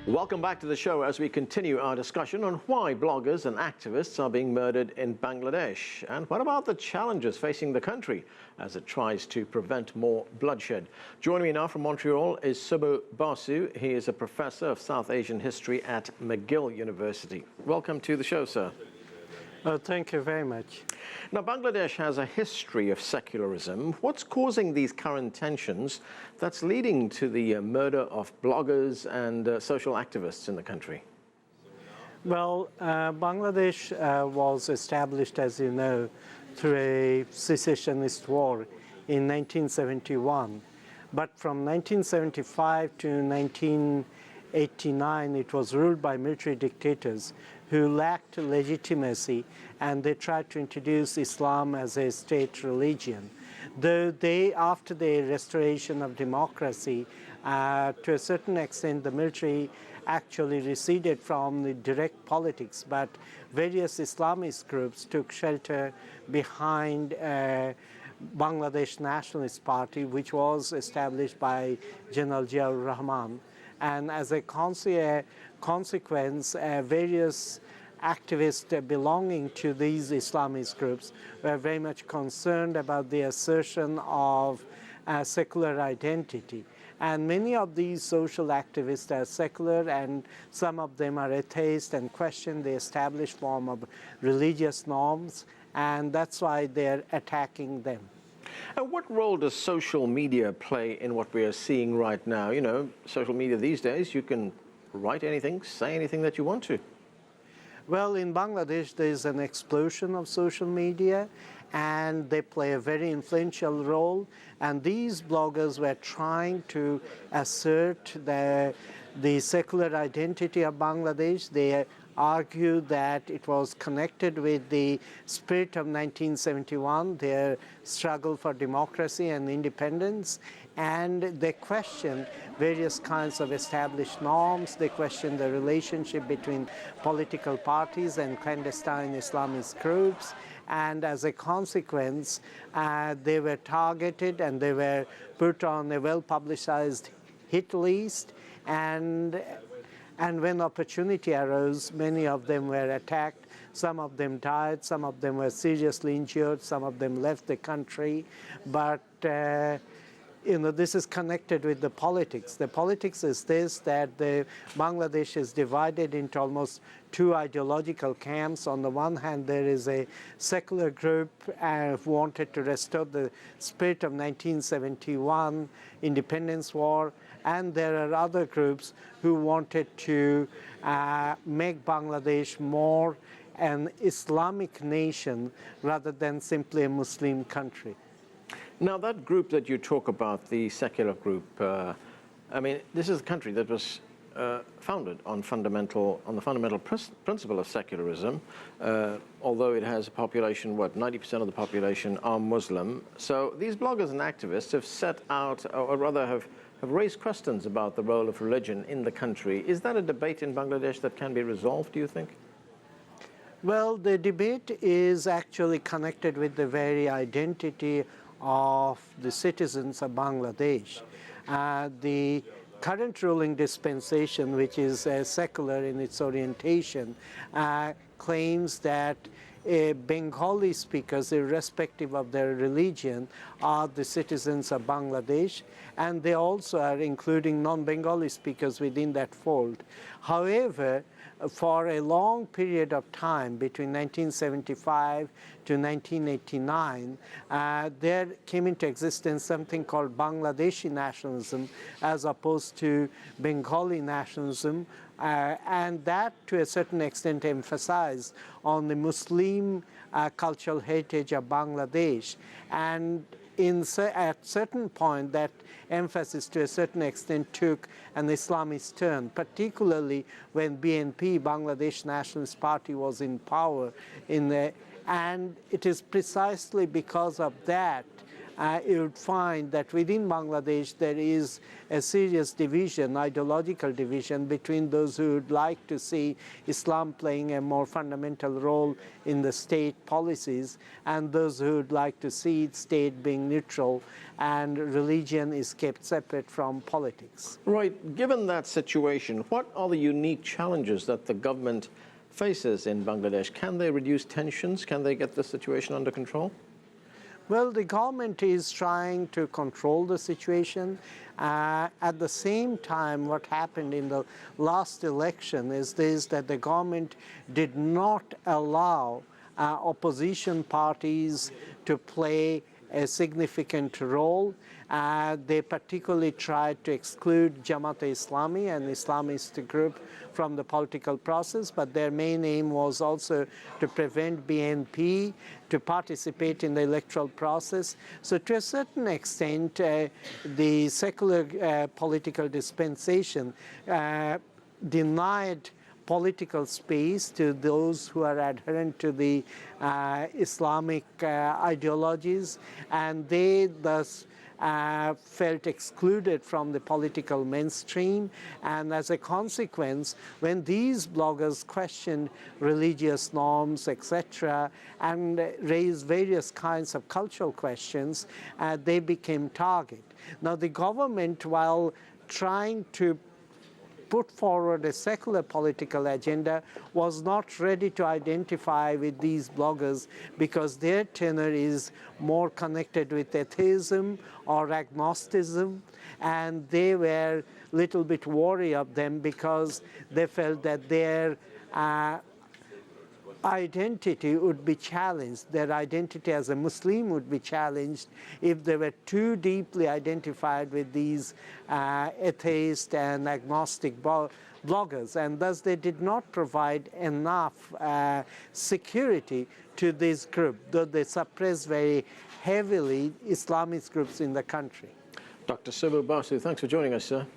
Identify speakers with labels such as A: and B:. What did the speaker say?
A: Welcome back to the show as we continue our discussion on why bloggers and activists are being murdered in Bangladesh. And what about the challenges facing the country as it tries to prevent more bloodshed? Joining me now from Montreal is Subho Basu. He is a professor of South Asian history at McGill University. Welcome to the show, sir.
B: Thank you very much.
A: Now, Bangladesh has a history of secularism. What's causing these current tensions that's leading to the murder of bloggers and social activists in the country?
B: Well, Bangladesh was established, as you know, through a secessionist war in 1971. But from 1975 to 1989, it was ruled by military dictators who lacked legitimacy, and they tried to introduce Islam as a state religion. Though they, after the restoration of democracy, to a certain extent, the military actually receded from the direct politics, but various Islamist groups took shelter behind Bangladesh Nationalist Party, which was established by General Ziaur Rahman. And as a consequence, various activists belonging to these Islamist groups were very much concerned about the assertion of secular identity. And many of these social activists are secular, and some of them are atheists and question the established form of religious norms, and that's why they're attacking them.
A: And what role does social media play in what we are seeing right now? You know, social media these days, you can write anything, say anything that you want to.
B: Well, in Bangladesh, there is an explosion of social media, and they play a very influential role. And these bloggers were trying to assert the secular identity of Bangladesh. They argued that it was connected with the spirit of 1971, their struggle for democracy and independence, and they questioned various kinds of established norms. They questioned the relationship between political parties and clandestine Islamist groups, and as a consequence, they were targeted and they were put on a well-publicized hit list, and when opportunity arose, many of them were attacked. Some of them died, some of them were seriously injured, some of them left the country. But this is connected with the politics. The politics is this, that Bangladesh is divided into almost two ideological camps. On the one hand, there is a secular group who wanted to restore the spirit of 1971 independence war, and there are other groups who wanted to make Bangladesh more an Islamic nation rather than simply a Muslim country.
A: Now, that group that you talk about, the secular group, I mean, this is a country that was founded on the fundamental principle of secularism, although it has a population, 90% of the population are Muslim. So these bloggers and activists have set out, or rather have raised questions about the role of religion in the country. Is that a debate in Bangladesh that can be resolved, do you think?
B: Well, the debate is actually connected with the very identity of the citizens of Bangladesh. The current ruling dispensation, which is secular in its orientation, claims that Bengali speakers, irrespective of their religion, are the citizens of Bangladesh, and they also are including non-Bengali speakers within that fold. However, for a long period of time, between 1975 to 1989, there came into existence something called Bangladeshi nationalism as opposed to Bengali nationalism, and that to a certain extent emphasized on the Muslim cultural heritage of Bangladesh. And at certain point, that emphasis to a certain extent took an Islamist turn, particularly when BNP, Bangladesh Nationalist Party, was in power. And it is precisely because of that you would find that within Bangladesh there is a serious division, ideological division, between those who would like to see Islam playing a more fundamental role in the state policies and those who would like to see state being neutral and religion is kept separate from politics.
A: Right. Given that situation, what are the unique challenges that the government faces in Bangladesh? Can they reduce tensions? Can they get the situation under control?
B: Well, the government is trying to control the situation. At the same time, what happened in the last election is this, that the government did not allow opposition parties to play a significant role. They particularly tried to exclude Jamaat-e-Islami, an Islamist group, from the political process, but their main aim was also to prevent BNP to participate in the electoral process. So to a certain extent, the secular political dispensation denied political space to those who are adherent to the Islamic ideologies, and they thus felt excluded from the political mainstream. And as a consequence, when these bloggers questioned religious norms, etc., and raised various kinds of cultural questions, they became target. Now the government, while trying to put forward a secular political agenda, was not ready to identify with these bloggers because their tenor is more connected with atheism or agnosticism, and they were a little bit worried of them because they felt that their identity would be challenged. Their identity as a Muslim would be challenged if they were too deeply identified with these atheist and agnostic bloggers, and thus they did not provide enough security to this group, though they suppress very heavily Islamist groups in the country.
A: Dr. Subho Basu, thanks for joining us, sir.